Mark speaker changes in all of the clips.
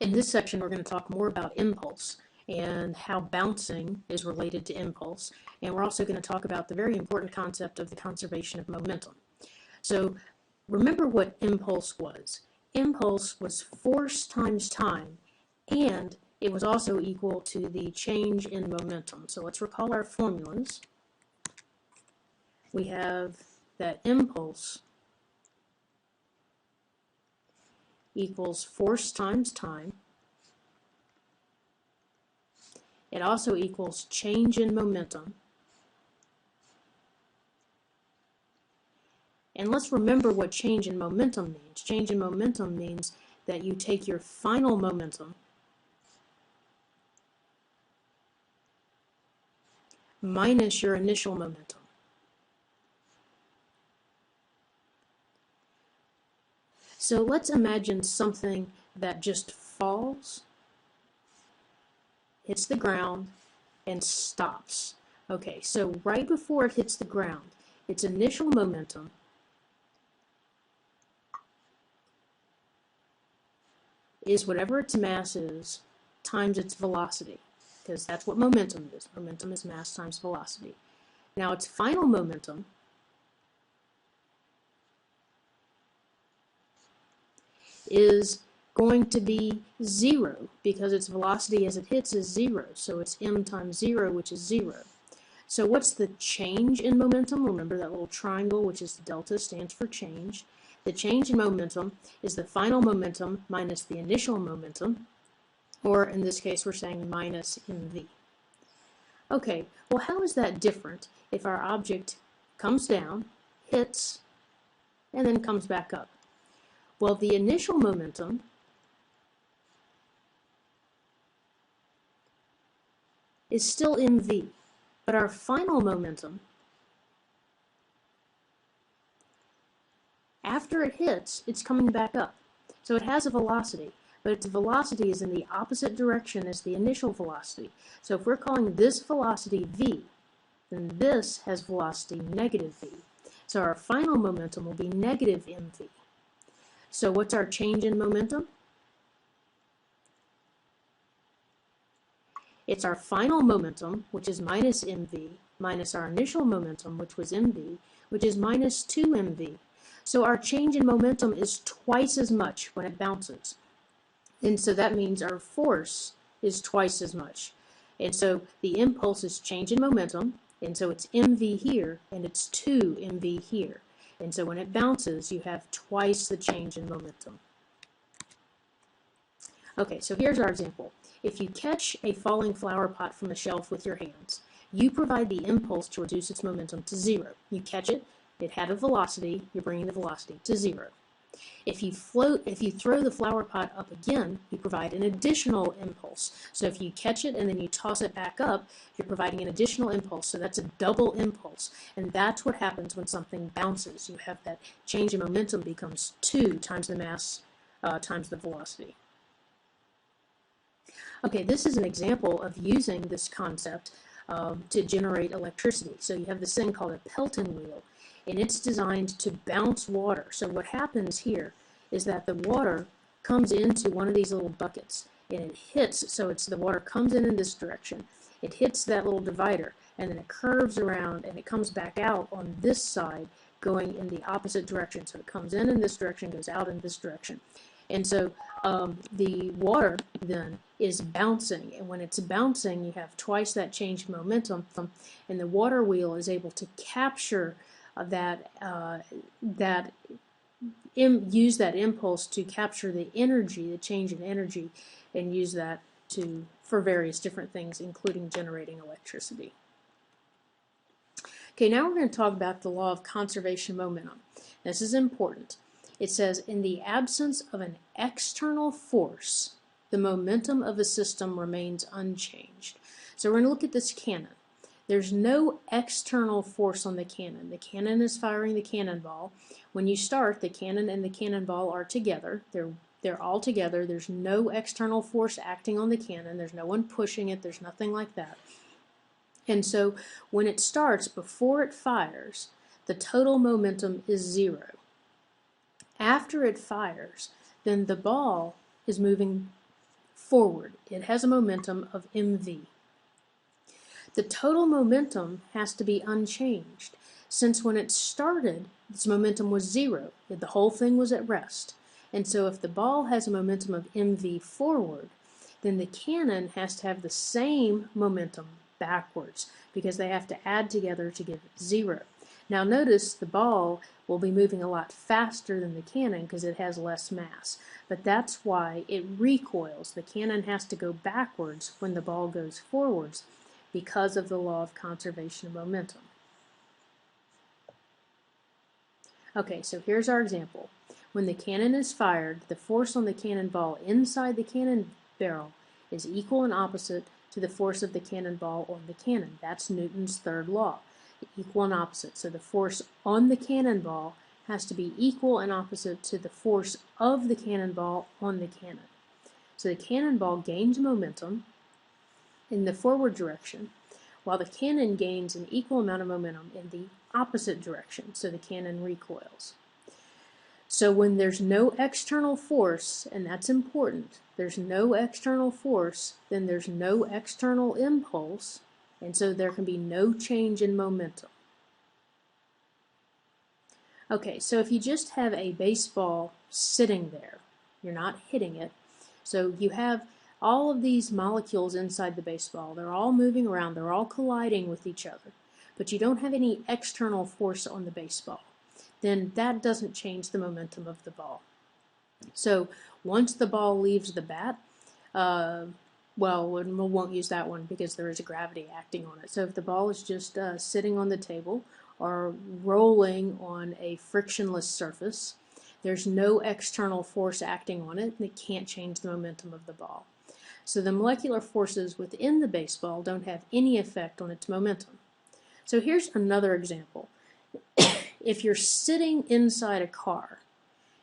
Speaker 1: In this section, we're going to talk more about impulse and how bouncing is related to impulse. And we're also going to talk about the very important concept of the conservation of momentum. So remember what impulse was. Impulse was force times time, and it was also equal to the change in momentum. So let's recall our formulas. We have that impulse equals force times time. It also equals change in momentum. And let's remember what change in momentum means. Change in momentum means that you take your final momentum minus your initial momentum. So let's imagine something that just falls, hits the ground, and stops. Okay, so right before it hits the ground, its initial momentum is whatever its mass is times its velocity, because that's what momentum is. Momentum is mass times velocity. Now its final momentum is going to be 0 because its velocity as it hits is 0. So it's m times 0, which is 0. So what's the change in momentum? Remember that little triangle, which is the delta, stands for change. The change in momentum is the final momentum minus the initial momentum, or in this case we're saying minus mv. Okay, well how is that different if our object comes down, hits, and then comes back up? Well, the initial momentum is still mv, but our final momentum, after it hits, it's coming back up. So it has a velocity, but its velocity is in the opposite direction as the initial velocity. So if we're calling this velocity v, then this has velocity negative v. So our final momentum will be negative mv. So what's our change in momentum? It's our final momentum, which is minus mv, minus our initial momentum, which was mv, which is minus 2mv. So our change in momentum is twice as much when it bounces. And so that means our force is twice as much. And so the impulse is change in momentum, and so it's mv here, and it's 2mv here. And so when it bounces, you have twice the change in momentum. Okay, so here's our example. If you catch a falling flower pot from a shelf with your hands, you provide the impulse to reduce its momentum to 0. You catch it, it had a velocity, you're bringing the velocity to 0. If you throw the flower pot up again, you provide an additional impulse. So if you catch it and then you toss it back up, you're providing an additional impulse. So that's a double impulse. And that's what happens when something bounces. You have that change in momentum becomes 2 times the mass times the velocity. Okay, this is an example of using this concept to generate electricity. So you have this thing called a Pelton wheel, and it's designed to bounce water. So what happens here is that the water comes into one of these little buckets, and it hits, so it's the water comes in this direction. It hits that little divider, and then it curves around, and it comes back out on this side, going in the opposite direction. So it comes in this direction, goes out in this direction. And so the water then is bouncing, and when it's bouncing, you have twice that change in momentum, and the water wheel is able to capture use that impulse to capture the energy, the change in energy, and use that for various different things, including generating electricity. Okay, now we're going to talk about the law of conservation of momentum. This is important. It says, in the absence of an external force, the momentum of a system remains unchanged. So we're going to look at this cannon. There's no external force on the cannon. The cannon is firing the cannonball. When you start, the cannon and the cannonball are together. They're all together. There's no external force acting on the cannon. There's no one pushing it. There's nothing like that. And so when it starts, before it fires, the total momentum is 0. After it fires, then the ball is moving forward. It has a momentum of mv. The total momentum has to be unchanged, since when it started, its momentum was 0. The whole thing was at rest. And so if the ball has a momentum of mv forward, then the cannon has to have the same momentum backwards, because they have to add together to give 0. Now notice the ball will be moving a lot faster than the cannon because it has less mass. But that's why it recoils. The cannon has to go backwards when the ball goes forwards because of the law of conservation of momentum. Okay, so here's our example. When the cannon is fired, the force on the cannonball inside the cannon barrel is equal and opposite to the force of the cannonball on the cannon. That's Newton's third law, equal and opposite. So the force on the cannonball has to be equal and opposite to the force of the cannonball on the cannon. So the cannonball gains momentum in the forward direction, while the cannon gains an equal amount of momentum in the opposite direction, so the cannon recoils. So when there's no external force, and that's important, there's no external force, then there's no external impulse, and so there can be no change in momentum. Okay, so if you just have a baseball sitting there, you're not hitting it, so you have all of these molecules inside the baseball. They're all moving around, they're all colliding with each other, but you don't have any external force on the baseball. Then that doesn't change the momentum of the ball. So once the ball leaves the bat, well, we won't use that one because there is a gravity acting on it. So if the ball is just sitting on the table or rolling on a frictionless surface, there's no external force acting on it, and it can't change the momentum of the ball. So the molecular forces within the baseball don't have any effect on its momentum. So here's another example. If you're sitting inside a car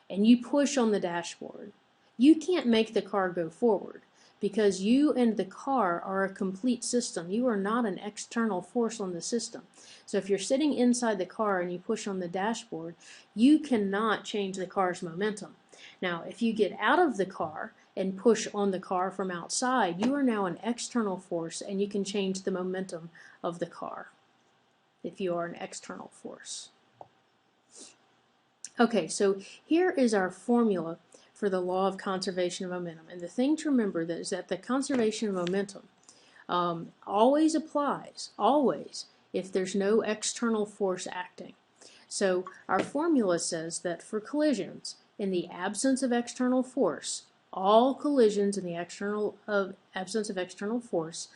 Speaker 1: and you push on the dashboard, you can't make the car go forward because you and the car are a complete system. You are not an external force on the system. So if you're sitting inside the car and you push on the dashboard, you cannot change the car's momentum. Now, if you get out of the car and push on the car from outside, you are now an external force and you can change the momentum of the car if you are an external force. Okay, so here is our formula for the law of conservation of momentum. And the thing to remember is that the conservation of momentum always applies, always, if there's no external force acting. So our formula says that for collisions, in the absence of external force, all collisions in the absence of external force,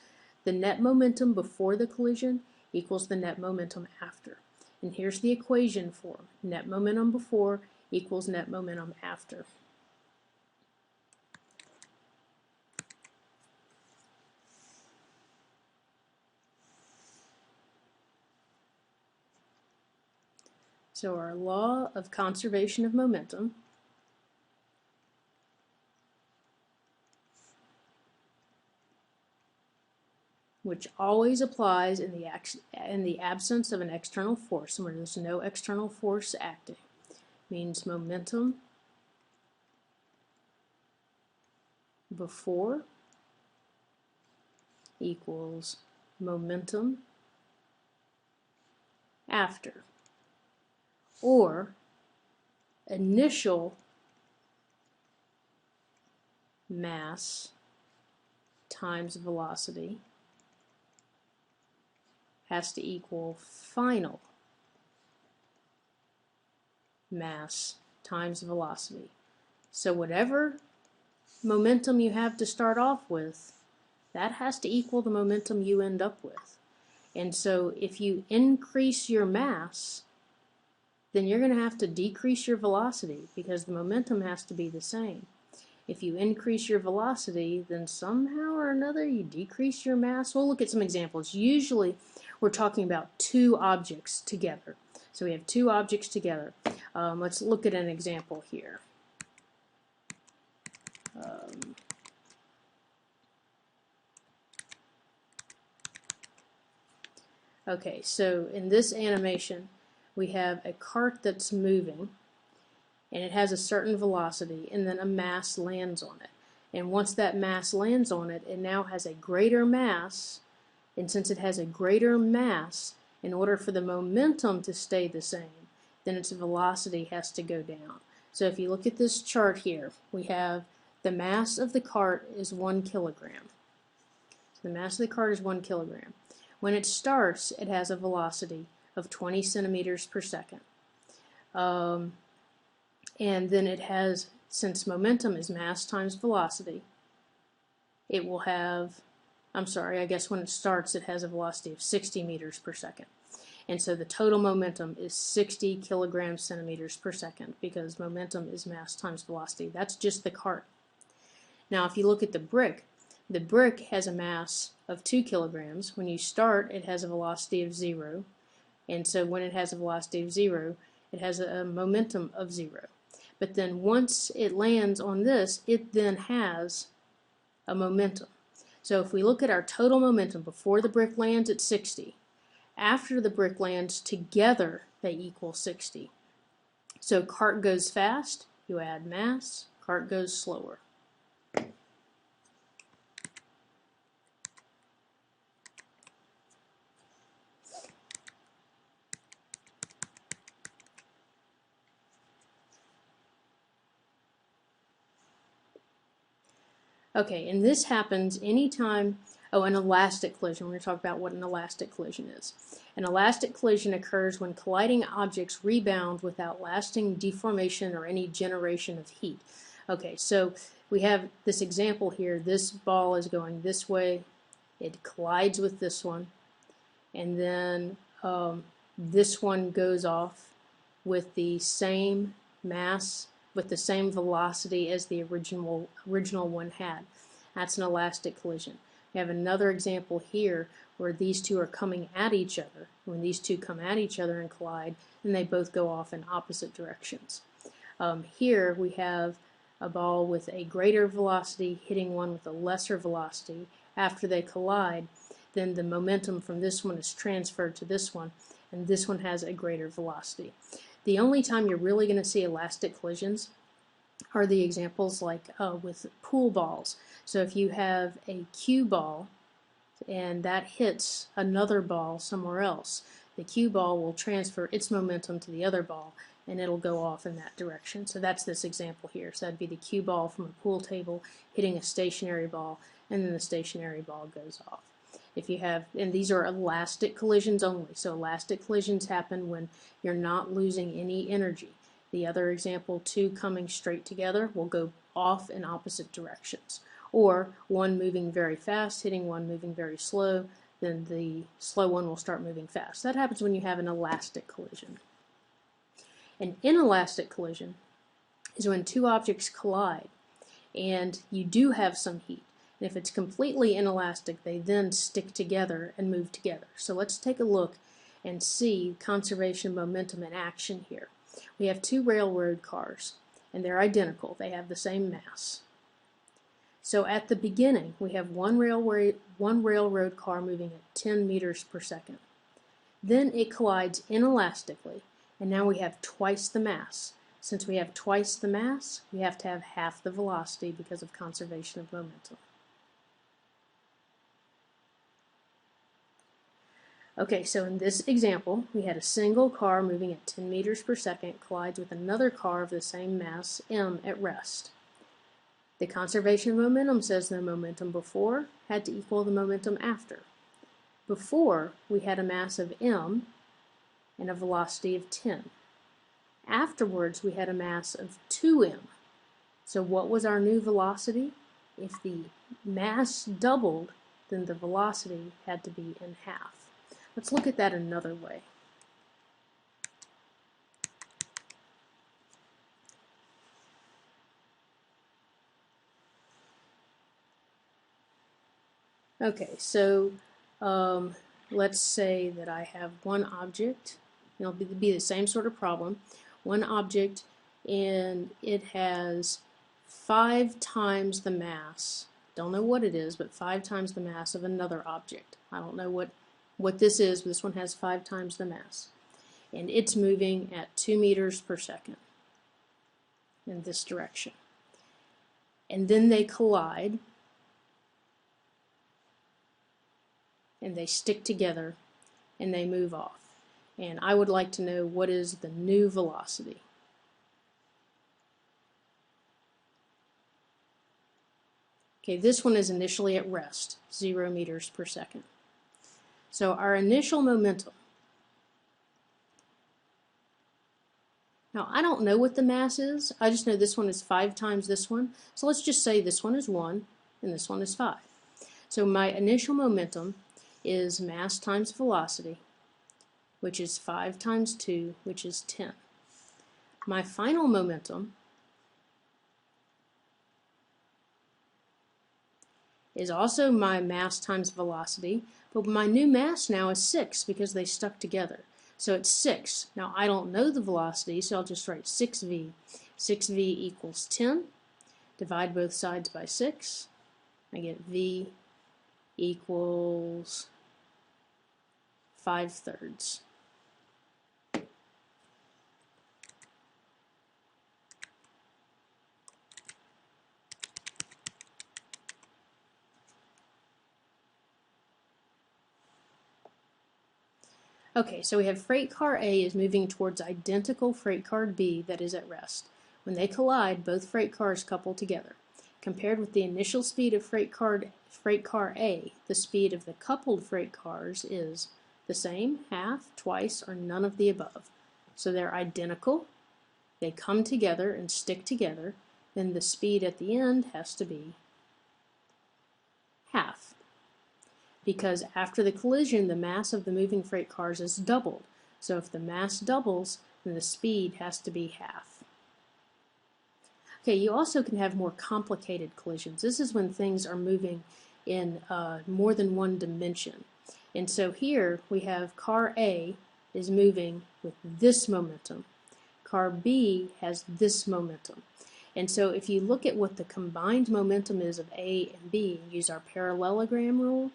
Speaker 1: the net momentum before the collision equals the net momentum after. And here's the equation form. Net momentum before equals net momentum after. So our law of conservation of momentum which always applies in the absence of an external force, where there's no external force acting, means momentum before equals momentum after, or initial mass times velocity has to equal final mass times velocity. So whatever momentum you have to start off with, that has to equal the momentum you end up with. And so if you increase your mass, then you're going to have to decrease your velocity because the momentum has to be the same. If you increase your velocity, then somehow or another you decrease your mass. We'll look at some examples. Usually we're talking about two objects together. So we have two objects together. Let's look at an example here. Okay, so in this animation we have a cart that's moving and it has a certain velocity and then a mass lands on it. And once that mass lands on it, it now has a greater mass, and since it has a greater mass, in order for the momentum to stay the same, then its velocity has to go down. So if you look at this chart here, we have the mass of the cart is 1 kilogram. So the mass of the cart is 1 kilogram. When it starts, it has a velocity of 20 centimeters per second. And then it has, since momentum is mass times velocity, it will have, I'm sorry, I guess when it starts it has a velocity of 60 meters per second. And so the total momentum is 60 kilograms centimeters per second, because momentum is mass times velocity. That's just the cart. Now if you look at the brick has a mass of 2 kilograms. When you start, it has a velocity of 0. And so when it has a velocity of 0, it has a momentum of 0. But then once it lands on this, it then has a momentum. So if we look at our total momentum before the brick lands at 60, after the brick lands, together they equal 60. So cart goes fast, you add mass, cart goes slower. Okay, and this happens anytime, an elastic collision. We're going to talk about what an elastic collision is. An elastic collision occurs when colliding objects rebound without lasting deformation or any generation of heat. Okay, so we have this example here. This ball is going this way. It collides with this one. And then this one goes off with the same mass, with the same velocity as the original one had. That's an elastic collision. We have another example here where these two are coming at each other. When these two come at each other and collide, then they both go off in opposite directions. Here we have a ball with a greater velocity hitting one with a lesser velocity. After they collide, then the momentum from this one is transferred to this one, and this one has a greater velocity. The only time you're really going to see elastic collisions are the examples like with pool balls. So if you have a cue ball and that hits another ball somewhere else, the cue ball will transfer its momentum to the other ball and it'll go off in that direction. So that's this example here. So that'd be the cue ball from a pool table hitting a stationary ball, and then the stationary ball goes off. If you have, and these are elastic collisions only, so elastic collisions happen when you're not losing any energy. The other example, two coming straight together, will go off in opposite directions. Or one moving very fast, hitting one moving very slow, then the slow one will start moving fast. That happens when you have an elastic collision. An inelastic collision is when two objects collide and you do have some heat. And if it's completely inelastic, they then stick together and move together. So let's take a look and see conservation of momentum in action here. We have two railroad cars, and they're identical. They have the same mass. So at the beginning, we have one railroad car moving at 10 meters per second. Then it collides inelastically, and now we have twice the mass. Since we have twice the mass, we have to have half the velocity because of conservation of momentum. Okay, so in this example, we had a single car moving at 10 meters per second collides with another car of the same mass, m, at rest. The conservation of momentum says the momentum before had to equal the momentum after. Before, we had a mass of m and a velocity of 10. Afterwards, we had a mass of 2m. So what was our new velocity? If the mass doubled, then the velocity had to be in half. Let's look at that another way. Okay, so let's say that I have one object. It'll be the same sort of problem. One object, and it has 5 times the mass. Don't know what it is, but 5 times the mass of another object. I don't know what this is, but this one has 5 times the mass. And it's moving at 2 meters per second in this direction. and then they collide, and they stick together, and they move off. And I would like to know what is the new velocity. Okay, this one is initially at rest, 0 meters per second. So our initial momentum. Now, I don't know what the mass is. I just know this one is 5 times this one. So let's just say this one is 1 and this one is 5. So my initial momentum is mass times velocity, which is 5 times 2, which is 10. My final momentum is also my mass times velocity, but my new mass now is 6 because they stuck together. So it's 6. Now I don't know the velocity, so I'll just write 6v. 6v equals 10. Divide both sides by 6. I get v equals 5/3. Okay, so we have freight car A is moving towards identical freight car B that is at rest. When they collide, both freight cars couple together. Compared with the initial speed of freight car A, the speed of the coupled freight cars is the same, half, twice, or none of the above. So they're identical, they come together and stick together, then the speed at the end has to be half. Because after the collision, the mass of the moving freight cars is doubled. So if the mass doubles, then the speed has to be half. Okay, you also can have more complicated collisions. This is when things are moving in more than one dimension. And so here we have car A is moving with this momentum. Car B has this momentum. And so if you look at what the combined momentum is of A and B and use our parallelogram rule,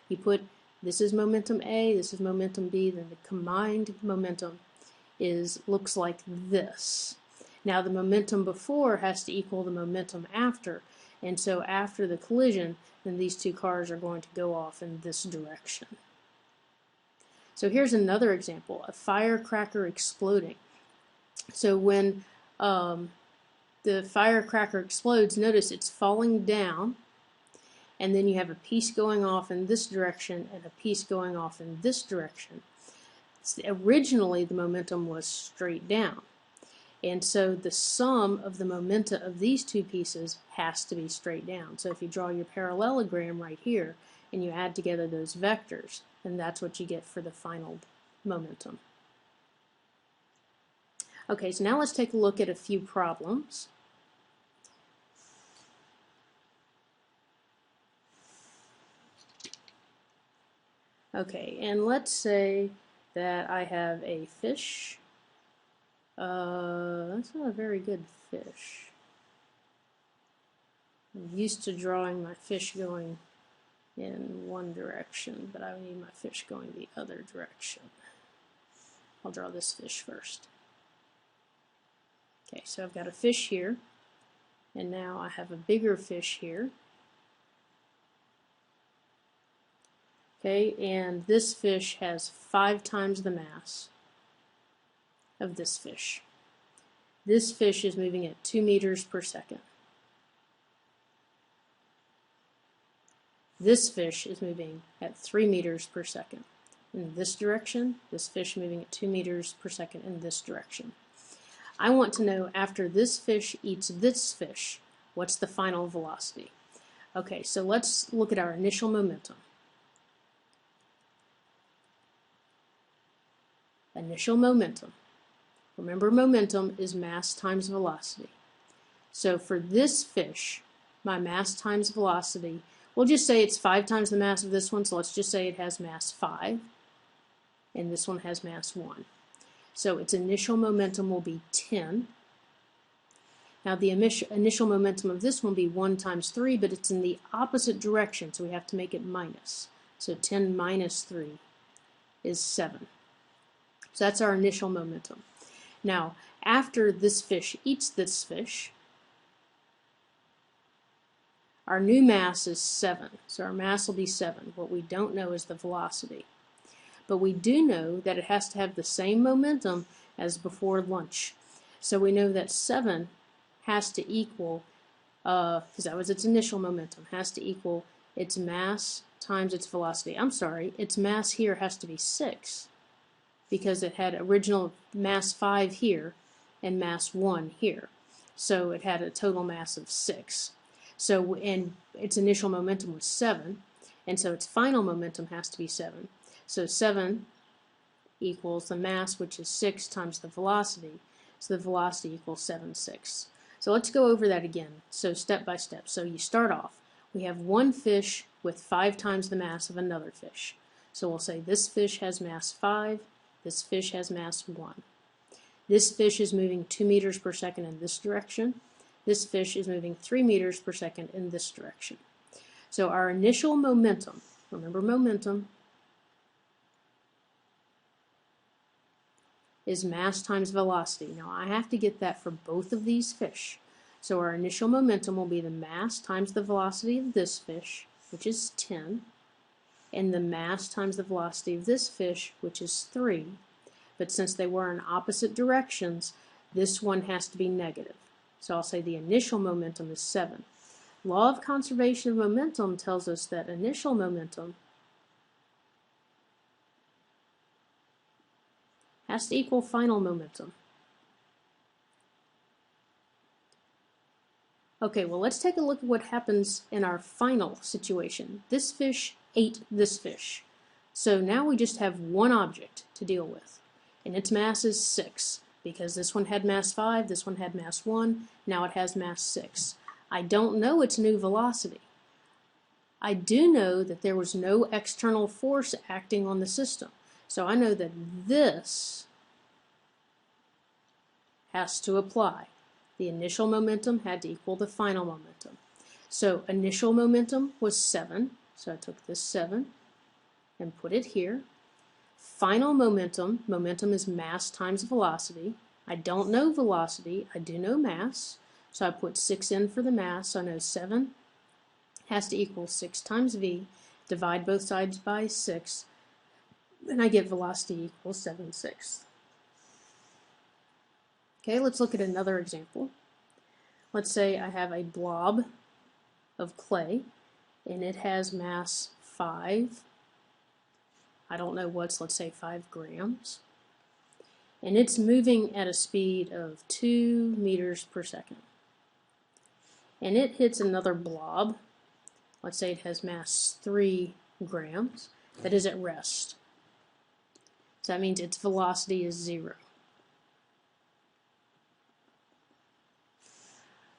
Speaker 1: you put this is momentum A, this is momentum B, then the combined momentum looks like this. Now the momentum before has to equal the momentum after, and so after the collision, then these two cars are going to go off in this direction. So here's another example, a firecracker exploding. So when the firecracker explodes, notice it's falling down, and then you have a piece going off in this direction and a piece going off in this direction. Originally, the momentum was straight down. And so the sum of the momenta of these two pieces has to be straight down. So if you draw your parallelogram right here and you add together those vectors, then that's what you get for the final momentum. Okay, so now let's take a look at a few problems. Okay, and let's say that I have a fish. That's not a very good fish. I'm used to drawing my fish going in one direction, but I need my fish going the other direction. I'll draw this fish first. Okay, so I've got a fish here, and now I have a bigger fish here. Okay, and this fish has 5 times the mass of this fish. This fish is moving at 2 meters per second. This fish is moving at 3 meters per second. In this direction, this fish moving at 2 meters per second in this direction. I want to know after this fish eats this fish, what's the final velocity? Okay, so let's look at our initial momentum. Initial momentum. Remember, momentum is mass times velocity. So for this fish, my mass times velocity, we'll just say it's 5 times the mass of this one, so let's just say it has mass 5, and this one has mass 1. So its initial momentum will be 10. Now the initial momentum of this one will be 1 times 3, but it's in the opposite direction, so we have to make it minus. So 10 minus 3 is 7. So that's our initial momentum. Now, after this fish eats this fish, Our new mass is 7, so our mass will be 7. What we don't know is the velocity. But we do know that it has to have the same momentum as before lunch. So we know that 7 has to equal, because that was its initial momentum, has to equal its mass times its velocity. I'm sorry, its mass here has to be 6, because it had original mass 5 here and mass 1 here. So it had a total mass of 6. So, and its initial momentum was 7, and so its final momentum has to be 7. So 7 equals the mass, which is 6, times the velocity. So the velocity equals 7/6. So let's go over that again. So step by step. So you start off. We have one fish with 5 times the mass of another fish. So we'll say this fish has mass 5, this fish has mass 1. This fish is moving 2 meters per second in this direction. This fish is moving 3 meters per second in this direction. So our initial momentum, remember momentum, is mass times velocity. Now I have to get that for both of these fish. So our initial momentum will be the mass times the velocity of this fish, which is 10, and the mass times the velocity of this fish, which is 3. But since they were in opposite directions, this one has to be negative. So I'll say the initial momentum is 7. Law of conservation of momentum tells us that initial momentum has to equal final momentum. Okay, well let's take a look at what happens in our final situation. This fish ate this fish. So now we just have one object to deal with, and its mass is 6, because this one had mass 5, this one had mass 1, now it has mass 6. I don't know its new velocity. I do know that there was no external force acting on the system. So I know that this has to apply. The initial momentum had to equal the final momentum. So initial momentum was 7, so I took this 7 and put it here. Final momentum, momentum is mass times velocity. I don't know velocity, I do know mass, so I put 6 in for the mass, so I know 7 has to equal 6 times v, divide both sides by 6, and I get velocity equals 7/6. Okay, let's look at another example. Let's say I have a blob of clay, and it has mass 5, I don't know what's, let's say 5 grams, and it's moving at a speed of 2 meters per second. And it hits another blob, let's say it has mass 3 grams, that is at rest. So that means its velocity is 0.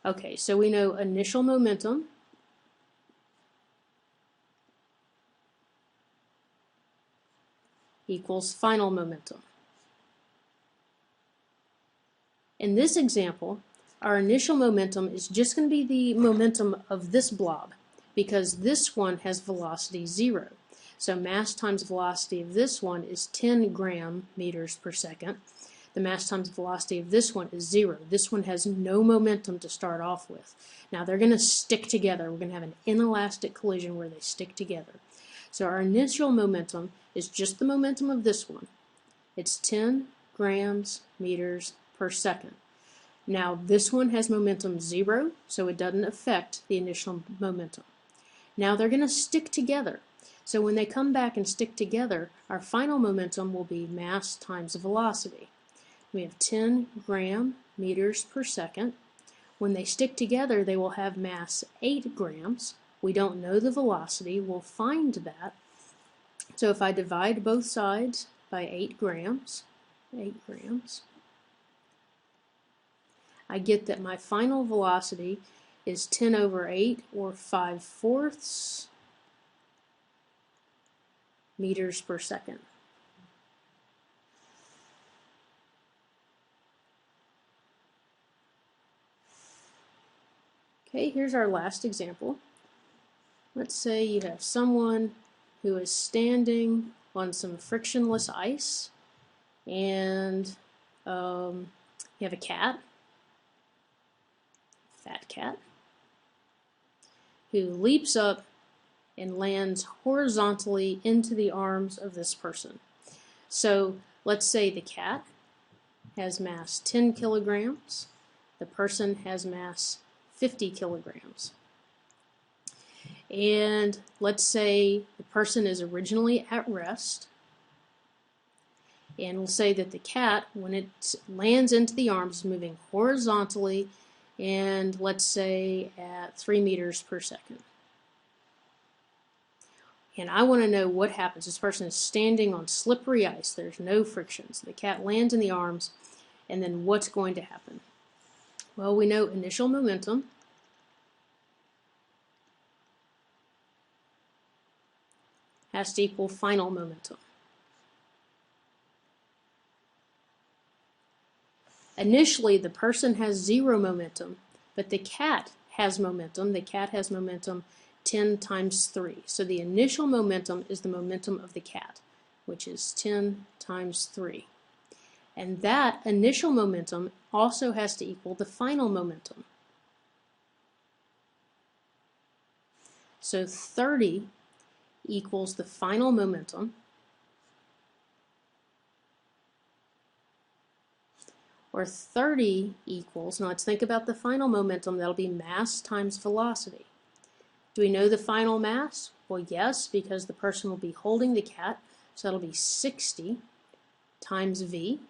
Speaker 1: Okay, so we know initial momentum equals final momentum. In this example, our initial momentum is just going to be the momentum of this blob, because this one has velocity 0. So mass times velocity of this one is 10 gram meters per second. The mass times velocity of this one is 0. This one has no momentum to start off with. Now they're going to stick together. We're going to have an inelastic collision where they stick together. So our initial momentum is just the momentum of this one. It's 10 grams meters per second. Now this one has momentum 0, so it doesn't affect the initial momentum. Now they're going to stick together. So when they come back and stick together, our final momentum will be mass times velocity. We have 10 gram meters per second. When they stick together, they will have mass 8 grams. We don't know the velocity. We'll find that. So if I divide both sides by 8 grams, I get that my final velocity is 10 over 8, or 5/4 meters per second. Okay, here's our last example. Let's say you have someone who is standing on some frictionless ice, and you have a cat, fat cat. who leaps up and lands horizontally into the arms of this person. So let's say the cat has mass 10 kilograms, the person has mass 50 kilograms. And let's say the person is originally at rest, and we'll say that the cat, when it lands into the arms, is moving horizontally, and let's say at 3 meters per second. And I want to know what happens. This person is standing on slippery ice. There's no friction. So the cat lands in the arms, and then what's going to happen? Well, we know initial momentum has to equal final momentum. Initially, the person has 0 momentum, but the cat has momentum. The cat has momentum 10 times 3. So the initial momentum is the momentum of the cat, which is 10 times 3. And that initial momentum also has to equal the final momentum. So 30 equals the final momentum, or 30 equals, now let's think about the final momentum, that'll be mass times velocity. Do we know the final mass? Well, yes, because the person will be holding the cat, so that'll be 60 times v.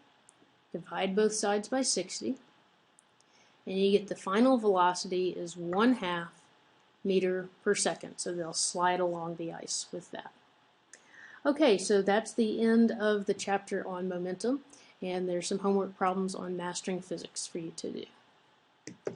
Speaker 1: Divide both sides by 60, and you get the final velocity is 1/2 meter per second, so they'll slide along the ice with that. Okay, so that's the end of the chapter on momentum, and there's some homework problems on mastering physics for you to do.